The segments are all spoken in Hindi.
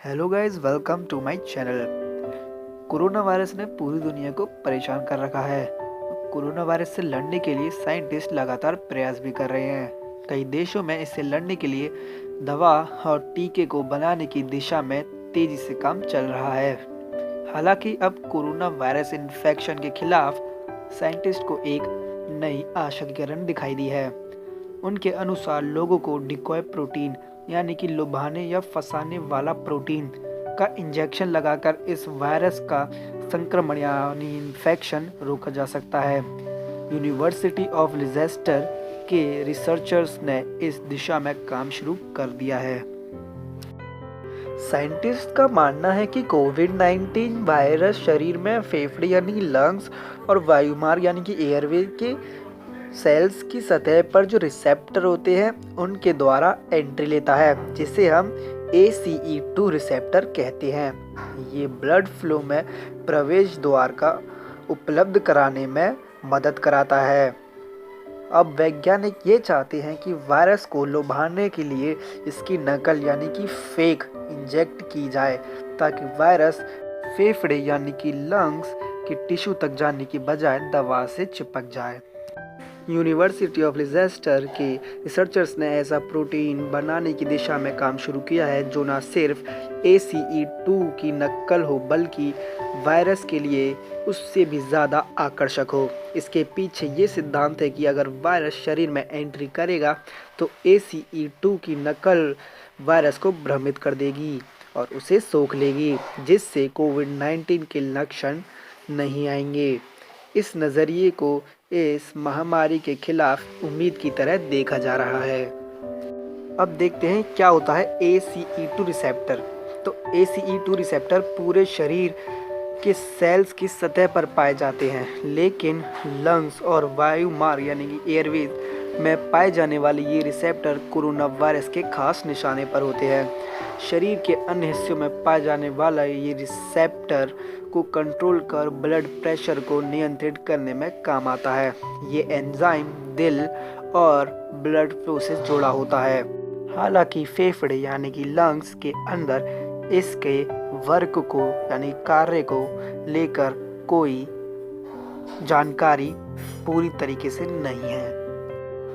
Hello guys, welcome to my channel. Corona virus ने पूरी दुनिया को परेशान कर रखा है। कोरोना वायरस से लड़ने के लिए साइंटिस्ट लगातार प्रयास भी कर रहे हैं। कई देशों में इससे लड़ने के लिए दवा और टीके को बनाने की दिशा में तेजी से काम चल रहा है। हालांकि अब कोरोना वायरस इन्फेक्शन के खिलाफ साइंटिस्ट को एक नई आशा की किरण दिखाई दी है। उनके अनुसार लोगों को डिकॉय प्रोटीन यानी कि लुभाने या फंसाने वाला प्रोटीन का इंजेक्शन लगाकर इस वायरस का संक्रमण यानी इन्फेक्शन रोका जा सकता है। यूनिवर्सिटी ऑफ लिजेस्टर के रिसर्चर्स ने इस दिशा में काम शुरू कर दिया है। साइंटिस्ट का मानना है कि कोविड-19 वायरस शरीर में फेफड़े यानी लंग्स और वायुमार्ग यानी कि एयरवे के सेल्स की सतह पर जो रिसेप्टर होते हैं उनके द्वारा एंट्री लेता है, जिसे हम ACE2 रिसेप्टर कहते हैं। ये ब्लड फ्लो में प्रवेश द्वार का उपलब्ध कराने में मदद कराता है। अब वैज्ञानिक ये चाहते हैं कि वायरस को लुभाने के लिए इसकी नकल यानी कि फेक इंजेक्ट की जाए, ताकि वायरस फेफड़े यानी कि लंग्स के टिश्यू तक जाने की बजाय दवा से चिपक जाए। यूनिवर्सिटी ऑफ लिजेस्टर के रिसर्चर्स ने ऐसा प्रोटीन बनाने की दिशा में काम शुरू किया है जो न सिर्फ ACE2 की नकल हो बल्कि वायरस के लिए उससे भी ज़्यादा आकर्षक हो। इसके पीछे ये सिद्धांत है कि अगर वायरस शरीर में एंट्री करेगा तो ACE2 की नकल वायरस को भ्रमित कर देगी और उसे सोख लेगी, जिससे कोविड-19 के लक्षण नहीं आएंगे। इस नज़रिए को इस महामारी के खिलाफ उम्मीद की तरह देखा जा रहा है। अब देखते हैं क्या होता है ACE2 रिसेप्टर। तो ACE2 रिसेप्टर पूरे शरीर के सेल्स की सतह पर पाए जाते हैं, लेकिन लंग्स और वायुमार्ग यानी कि एयरवेज में पाए जाने वाले ये रिसेप्टर कोरोना वायरस के खास निशाने पर होते हैं। शरीर के अन्य हिस्सों में पाए जाने वाला ये रिसेप्टर को कंट्रोल कर ब्लड प्रेशर को नियंत्रित करने में काम आता है। ये एंजाइम दिल और ब्लड फ्लो से जुड़ा होता है। हालांकि फेफड़े यानी कि लंग्स के अंदर इसके वर्क को यानी कार्य को लेकर कोई जानकारी पूरी तरीके से नहीं है।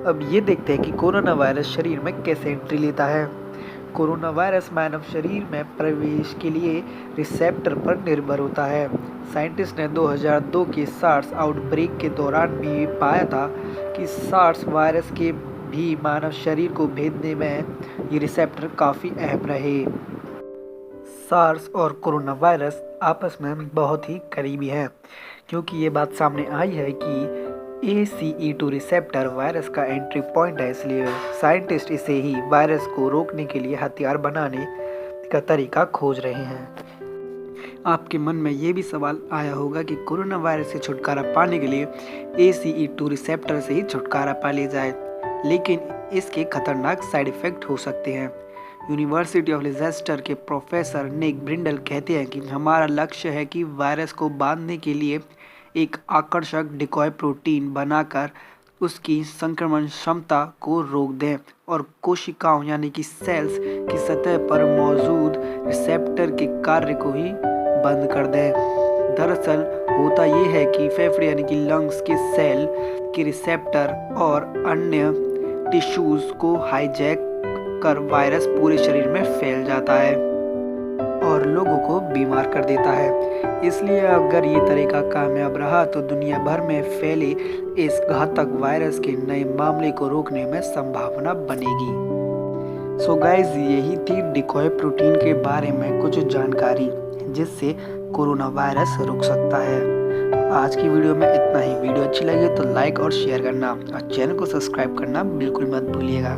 अब ये देखते हैं कि कोरोना वायरस शरीर में कैसे एंट्री लेता है। कोरोना वायरस मानव शरीर में प्रवेश के लिए रिसेप्टर पर निर्भर होता है। साइंटिस्ट ने 2002 के सार्स आउटब्रेक के दौरान भी पाया था कि सार्स वायरस के भी मानव शरीर को भेजने में ये रिसेप्टर काफ़ी अहम रहे। सार्स और कोरोना वायरस आपस में बहुत ही करीबी हैं, क्योंकि ये बात सामने आई है कि ACE2 रिसेप्टर वायरस का एंट्री पॉइंट है, इसलिए साइंटिस्ट इसे ही वायरस को रोकने के लिए हथियार बनाने का तरीका खोज रहे हैं। आपके मन में ये भी सवाल आया होगा कि कोरोना वायरस से छुटकारा पाने के लिए ACE2 रिसेप्टर से ही छुटकारा पा लिया जाए, लेकिन इसके खतरनाक साइड इफ़ेक्ट हो सकते हैं। यूनिवर्सिटी ऑफ लिजेस्टर के प्रोफेसर निक ब्रिंडल कहते हैं कि हमारा लक्ष्य है कि वायरस को बांधने के लिए एक आकर्षक डिकॉय प्रोटीन बनाकर उसकी संक्रमण क्षमता को रोक दें और कोशिकाओं यानी कि सेल्स की सतह पर मौजूद रिसेप्टर के कार्य को ही बंद कर दें। दरअसल होता ये है कि फेफड़े यानी कि लंग्स के सेल के रिसेप्टर और अन्य टिश्यूज को हाईजैक कर वायरस पूरे शरीर में फैल जाता है और लोगों को बीमार कर देता है। इसलिए अगर ये तरीका कामयाब रहा तो दुनिया भर में फैले इस घातक वायरस के नए मामले को रोकने में संभावना बनेगी। सो गाइस, यही थी डिकॉय प्रोटीन के बारे में कुछ जानकारी जिससे कोरोना वायरस रुक सकता है। आज की वीडियो में इतना ही। वीडियो अच्छी लगी तो लाइक और शेयर करना और चैनल को सब्सक्राइब करना बिल्कुल मत भूलिएगा।